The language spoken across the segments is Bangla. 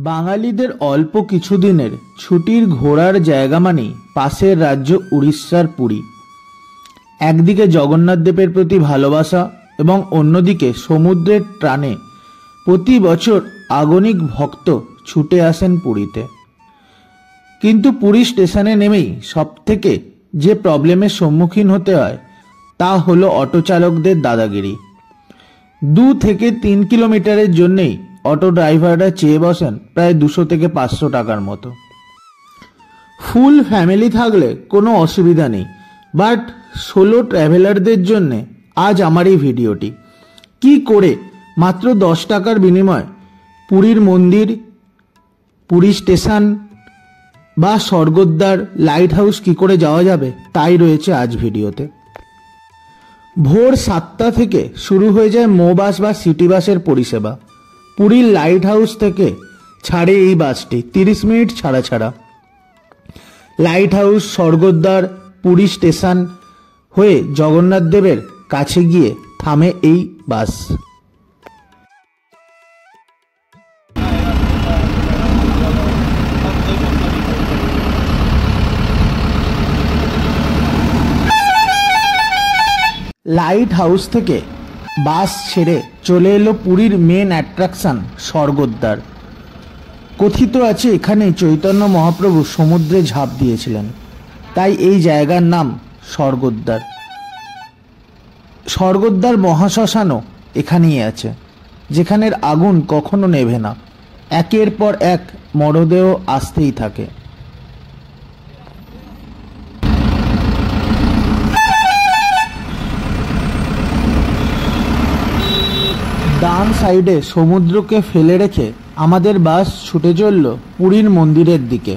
বাঙালিদের অল্প কিছুদিনের ছুটির ঘোরার জায়গা মানেই পাশের রাজ্য উড়িষ্যার পুরী। একদিকে জগন্নাথ দেবের প্রতি ভালোবাসা এবং অন্যদিকে সমুদ্রের টানে প্রতি বছর আগণিক ভক্ত ছুটে আসেন পুরীতে। কিন্তু পুরী স্টেশনে নেমেই সবথেকে যে প্রবলেমের সম্মুখীন হতে হয় তা হলো অটো চালকদের দাদাগিরি। 2 থেকে 3 কিলোমিটারের জন্যেই অটো ড্রাইভাররা চেয়ে বসেন প্রায় 200 থেকে 500 টাকার মতো। ফুল ফ্যামিলি থাকলে কোনো অসুবিধা নেই, বাট সোলো ট্র্যাভেলারদের জন্যে আজ আমার এই ভিডিওটি। কি করে মাত্র 10 টাকার বিনিময়ে পুরীর মন্দির, পুরী স্টেশন বা স্বর্গদ্বার, লাইট হাউস কী করে যাওয়া যাবে তাই রয়েছে আজ ভিডিওতে। ভোর 7টা থেকে শুরু হয়ে যায় মো বাস বা সিটি বাসের পরিষেবা। পুরীর লাইট হাউস থেকে ছাড়ে এই বাসটি 30 মিনিট ছাড়া ছাড়া। Light house, Swargadwar, Puri station হয়ে জগন্নাথ দেবের কাছে গিয়ে থামে এই বাস। লাইট হাউস থেকে বাস ছেড়ে চলে এলো পুরীর মেন অ্যাট্রাকশন স্বর্গদ্বার। কথিত আছে এখানে চৈতন্য মহাপ্রভু সমুদ্রে ঝাঁপ দিয়েছিলেন, তাই এই জায়গার নাম স্বর্গদ্বার। স্বর্গদ্বার মহাশ্মশানও এখানেই আছে, যেখানের আগুন কখনো নেভে না, একের পর এক মরদেহ আসতেই থাকে। ডান সাইডে সমুদ্রকে ফেলে রেখে আমাদের বাস ছুটে চলল পুরীর মন্দিরের দিকে।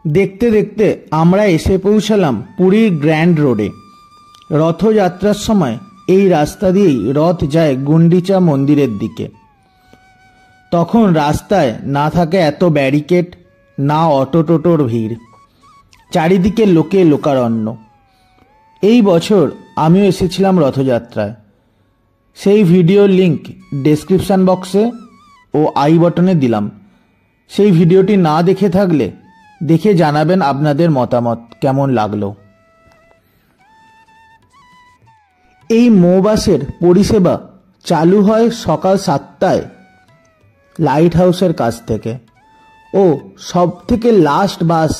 দেখতে দেখতে আমরা এসে পৌঁছালাম পুরীর গ্র্যান্ড রোডে। রথযাত্রার সময় এই রাস্তা দিয়েই রথ যায় গুন্ডিচা মন্দিরের দিকে। তখন রাস্তায় না থাকে এত ব্যারিকেড, না অটো টোটোর ভিড়, চারিদিকে লোকে লোকারণ্য। এই বছর আমিও এসেছিলাম রথযাত্রায়। সেই ভিডিওর লিংক ডেসক্রিপশান বক্সে ও আই বটনে দিলাম। সেই ভিডিওটি না দেখে থাকলে দেখে জানাবেন আপনাদের মতামত কেমন লাগলো। এই মো বাসের পরিষেবা চালু হয় সকাল 7টায় লাইট হাউসের কাছ থেকে, ও সব থেকে লাস্ট বাস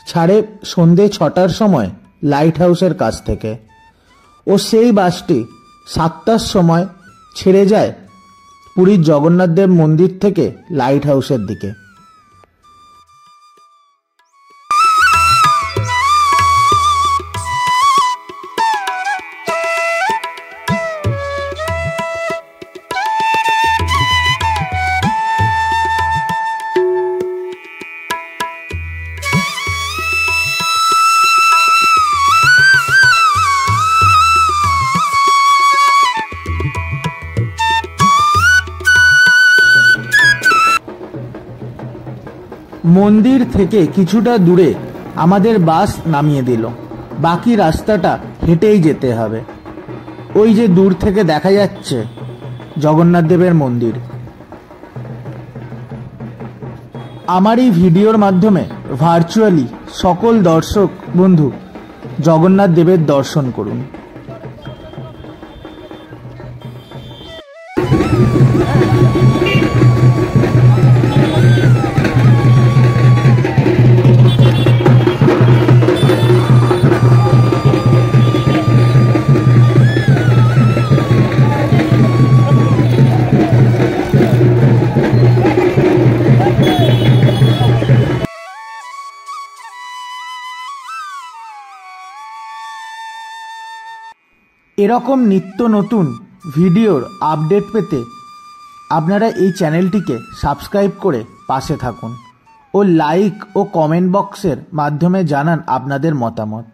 ছাড়ে সন্ধে 6টার সময় লাইট হাউসের কাছ থেকে, ও সেই বাসটি 7টার সময় ছেড়ে যায় পুরীর জগন্নাথ দেব মন্দির থেকে লাইট হাউসের দিকে। মন্দির থেকে কিছুটা দূরে আমাদের বাস নামিয়ে দিল। বাকি রাস্তাটা হেঁটেই যেতে হবে। ওই যে দূর থেকে দেখা যাচ্ছে জগন্নাথ দেবের মন্দির। আমার এই ভিডিওর মাধ্যমে ভার্চুয়ালি সকল দর্শক বন্ধু জগন্নাথ দেবের দর্শন করুন। এরকম নিত্য নতুন ভিডিওর আপডেট পেতে আপনারা এই চ্যানেলটিকে সাবস্ক্রাইব করে পাশে থাকুন ও লাইক ও কমেন্ট বক্সের মাধ্যমে জানান আপনাদের মতামত।